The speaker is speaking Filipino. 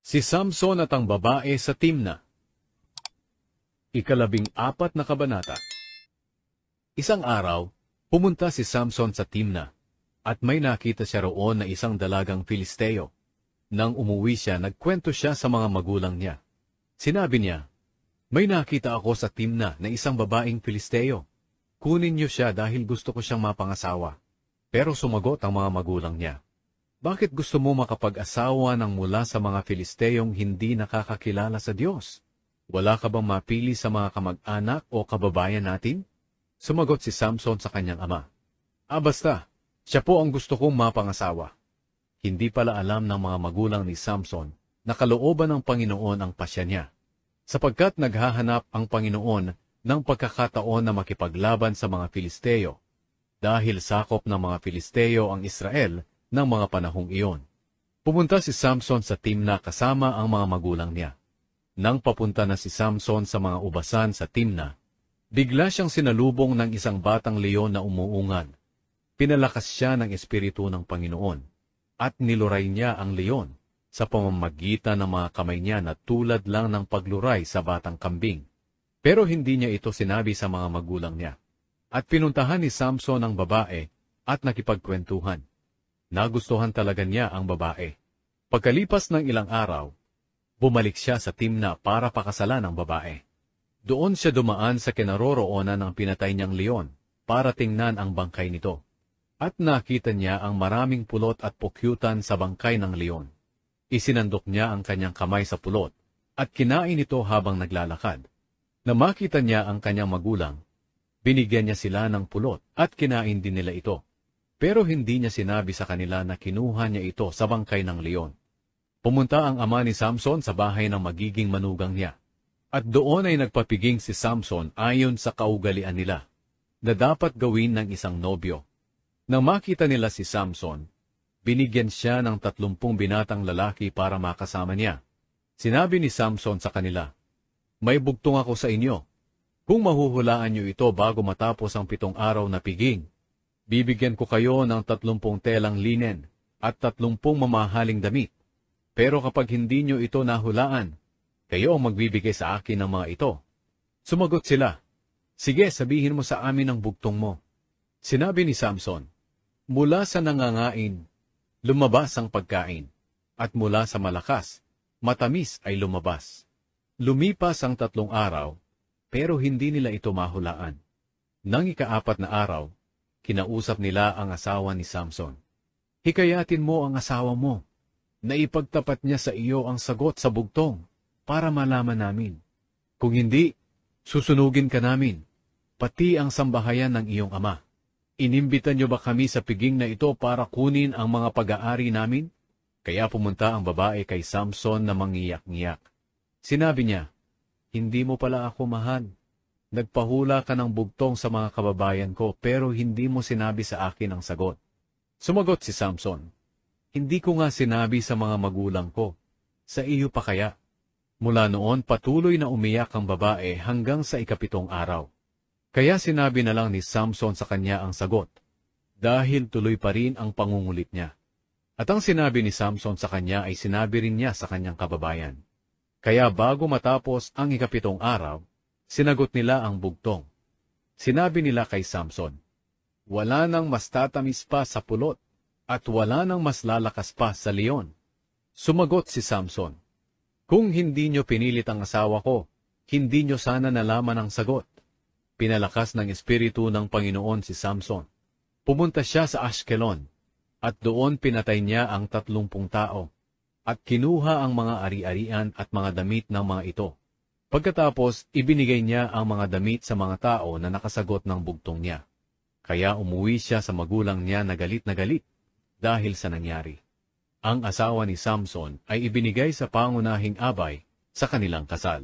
Si Samson at ang babae sa Timna. Ikalabing-4 na kabanata. Isang araw, pumunta si Samson sa Timna, at may nakita siya roon na isang dalagang Filisteo. Nang umuwi siya, nagkwento siya sa mga magulang niya. Sinabi niya, "May nakita ako sa Timna na isang babaeng Filisteo. Kunin niyo siya dahil gusto ko siyang mapangasawa." Pero sumagot ang mga magulang niya, "Bakit gusto mo makapag-asawa ng mula sa mga Filisteyong hindi nakakakilala sa Diyos? Wala ka bang mapili sa mga kamag-anak o kababayan natin?" Sumagot si Samson sa kanyang ama, Basta, siya po ang gusto kong mapangasawa." Hindi pala alam ng mga magulang ni Samson na kalooban ng Panginoon ang pasya niya, sapagkat naghahanap ang Panginoon ng pagkakataon na makipaglaban sa mga Filisteo, dahil sakop ng mga Filisteo ang Israel ng mga panahong iyon. Pumunta si Samson sa Timna kasama ang mga magulang niya. Nang papunta na si Samson sa mga ubasan sa Timna, bigla siyang sinalubong ng isang batang leon na umuungan. Pinalakas siya ng Espiritu ng Panginoon, at niluray niya ang leon sa pamamagitan ng mga kamay niya na tulad lang ng pagluray sa batang kambing. Pero hindi niya ito sinabi sa mga magulang niya. At pinuntahan ni Samson ang babae at nakipagkwentuhan. Nagustuhan talaga niya ang babae. Pagkalipas ng ilang araw, bumalik siya sa Timna para pakasalan ang babae. Doon siya dumaan sa kinaroroonan ng pinatay niyang leon para tingnan ang bangkay nito. At nakita niya ang maraming pulot at pukyutan sa bangkay ng leon. Isinandok niya ang kanyang kamay sa pulot at kinain ito habang naglalakad. Na makita niya ang kanyang magulang, binigyan niya sila ng pulot at kinain din nila ito. Pero hindi niya sinabi sa kanila na kinuha niya ito sa bangkay ng leon. Pumunta ang ama ni Samson sa bahay ng magiging manugang niya. At doon ay nagpapiging si Samson ayon sa kaugalian nila, na dapat gawin ng isang nobyo. Nang makita nila si Samson, binigyan siya ng 30 binatang lalaki para makasama niya. Sinabi ni Samson sa kanila, "May bugtong ako sa inyo. Kung mahuhulaan niyo ito bago matapos ang 7 araw na piging, bibigyan ko kayo ng 30 telang linen at 30 mamahaling damit. Pero kapag hindi niyo ito nahulaan, kayo ang magbibigay sa akin ng mga ito." Sumagot sila, "Sige, sabihin mo sa amin ang bugtong mo." Sinabi ni Samson, "Mula sa nangangain, lumabas ang pagkain, at mula sa malakas, matamis ay lumabas." Lumipas ang 3 araw, pero hindi nila ito mahulaan. Nang ika-4 na araw, kinausap nila ang asawa ni Samson. "Hikayatin mo ang asawa mo, na ipagtapat niya sa iyo ang sagot sa bugtong, para malaman namin. Kung hindi, susunugin ka namin, pati ang sambahayan ng iyong ama. Inimbita niyo ba kami sa piging na ito para kunin ang mga pag-aari namin?" Kaya pumunta ang babae kay Samson na mangiyak-ngiyak. Sinabi niya, "Hindi mo pala ako mahal. Nagpahula ka ng bugtong sa mga kababayan ko, pero hindi mo sinabi sa akin ang sagot." Sumagot si Samson, "Hindi ko nga sinabi sa mga magulang ko. Sa iyo pa kaya?" Mula noon patuloy na umiyak ang babae hanggang sa 7 araw. Kaya sinabi na lang ni Samson sa kanya ang sagot, dahil tuloy pa rin ang pangungulit niya. At ang sinabi ni Samson sa kanya ay sinabi rin niya sa kanyang kababayan. Kaya bago matapos ang 7 araw, sinagot nila ang bugtong. Sinabi nila kay Samson, "Wala nang mas tatamis pa sa pulot, at wala nang mas lalakas pa sa leon." Sumagot si Samson, "Kung hindi nyo pinilit ang asawa ko, hindi nyo sana nalaman ang sagot." Pinalakas ng Espiritu ng Panginoon si Samson. Pumunta siya sa Ashkelon, at doon pinatay niya ang 30 tao, at kinuha ang mga ari-arian at mga damit ng mga ito. Pagkatapos, ibinigay niya ang mga damit sa mga tao na nakasagot ng bugtong niya. Kaya umuwi siya sa magulang niya na galit dahil sa nangyari. Ang asawa ni Samson ay ibinigay sa pangunahing abay sa kanilang kasal.